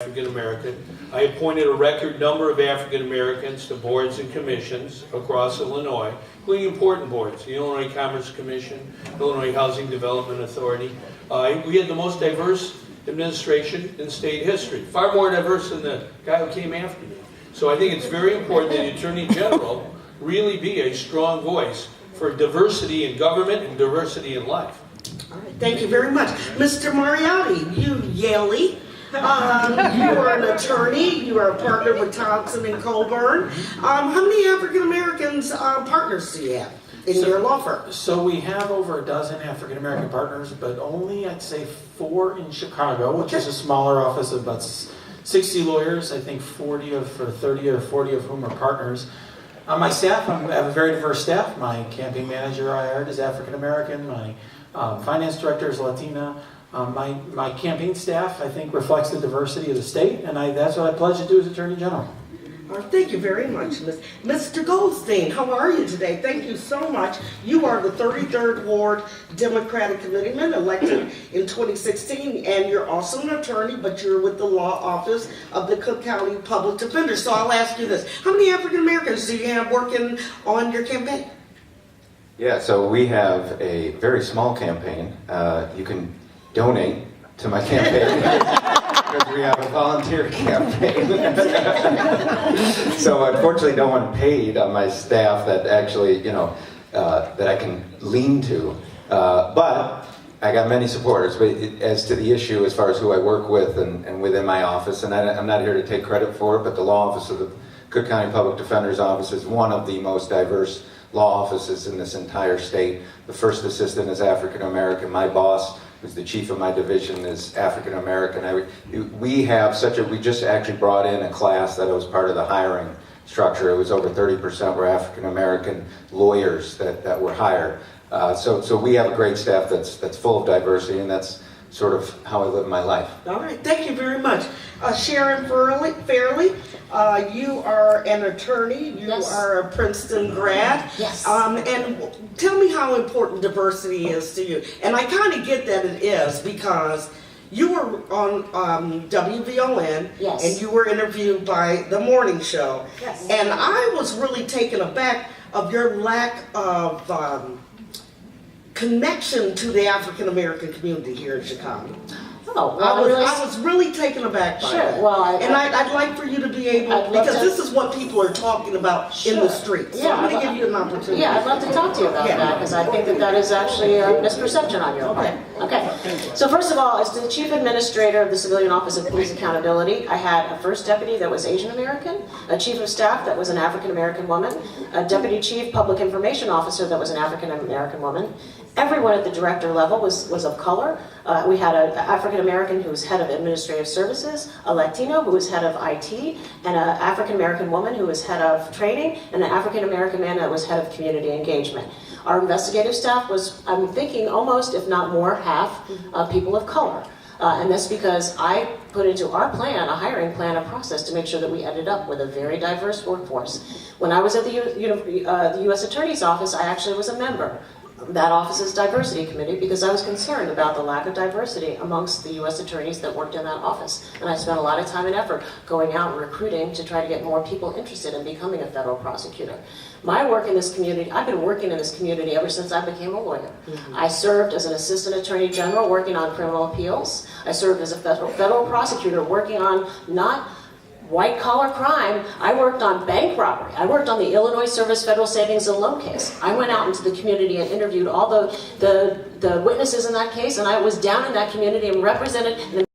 African American. I appointed a record number of African Americans to boards and commissions across Illinois, including important boards, the Illinois Commerce Commission, Illinois Housing Development Authority. We had the most diverse administration in state history, far more diverse than the guy who came after me. So I think it's very important that the Attorney General really be a strong voice for diversity in government and diversity in life. All right, thank you very much. Mr. Mariotti, you Yaley. You are an attorney. You are a partner with Thompson and Colburn. How many African Americans partners do you have in your law firm? So we have over a dozen African American partners, but only I'd say 4 in Chicago, which is a smaller office of about 60 lawyers. I think 30 or 40 of whom are partners. On my staff, I have a very diverse staff. My campaign manager I hired is African American. My finance director is Latina. My campaign staff, I think, reflects the diversity of the state, and that's what I pledge to do as Attorney General. Thank you very much, Mr. Goldstein. How are you today? Thank you so much. You are the 33rd Ward Democratic Committeeman elected in 2016, and you're also an attorney, but you're with the law office of the Cook County Public Defender. So I'll ask you this. How many African Americans do you have working on your campaign? Yeah, so we have a very small campaign. You can donate to my campaign because we have a volunteer campaign. So unfortunately no one paid on my staff that actually, that I can lean to. But I got many supporters. But as to the issue, as far as who I work with and within my office, and I'm not here to take credit for it, but the law office of the Cook County Public Defender's Office is one of the most diverse law offices in this entire state. The first assistant is African American. My boss, who's the chief of my division, is African American. We just actually brought in a class that was part of the hiring structure. It was over 30% were African American lawyers that were hired. So we have a great staff that's full of diversity, and that's sort of how I live my life. All right, thank you very much. Sharon Fairley, you are an attorney, you are a Princeton grad. Yes. And tell me how important diversity is to you. And I kind of get that it is because you were on WVON, yes, and you were interviewed by The Morning Show. Yes. And I was really taken aback of your lack of connection to the African American community here in Chicago. Oh, well, I was really taken aback by that. Well, I'd like for you to be able, because this is what people are talking about in the streets. So I'm going to give you an opportunity. Yeah, I'd love to talk to you about that, because I think that is actually a misperception on your part. Okay. So first of all, as the Chief Administrator of the Civilian Office of Police Accountability, I had a first deputy that was Asian American, a Chief of Staff that was an African American woman, a Deputy Chief Public Information Officer that was an African American woman. Everyone at the director level was of color. We had an African American who was head of administrative services, a Latino who was head of IT, and an African American woman who was head of training, and an African American man that was head of community engagement. Our investigative staff was, I'm thinking, almost, if not more, half people of color. And that's because I put into our plan, a hiring plan, a process to make sure that we ended up with a very diverse workforce. When I was at the U.S. Attorney's Office, I actually was a member of that office's diversity committee because I was concerned about the lack of diversity amongst the U.S. attorneys that worked in that office. And I spent a lot of time and effort going out and recruiting to try to get more people interested in becoming a federal prosecutor. My work in this community, I've been working in this community ever since I became a lawyer. I served as an assistant attorney general working on criminal appeals. I served as a federal prosecutor working on not white-collar crime. I worked on bank robbery. I worked on the Illinois Service Federal Savings and Loan case. I went out into the community and interviewed all the witnesses in that case, and I was down in that community and represented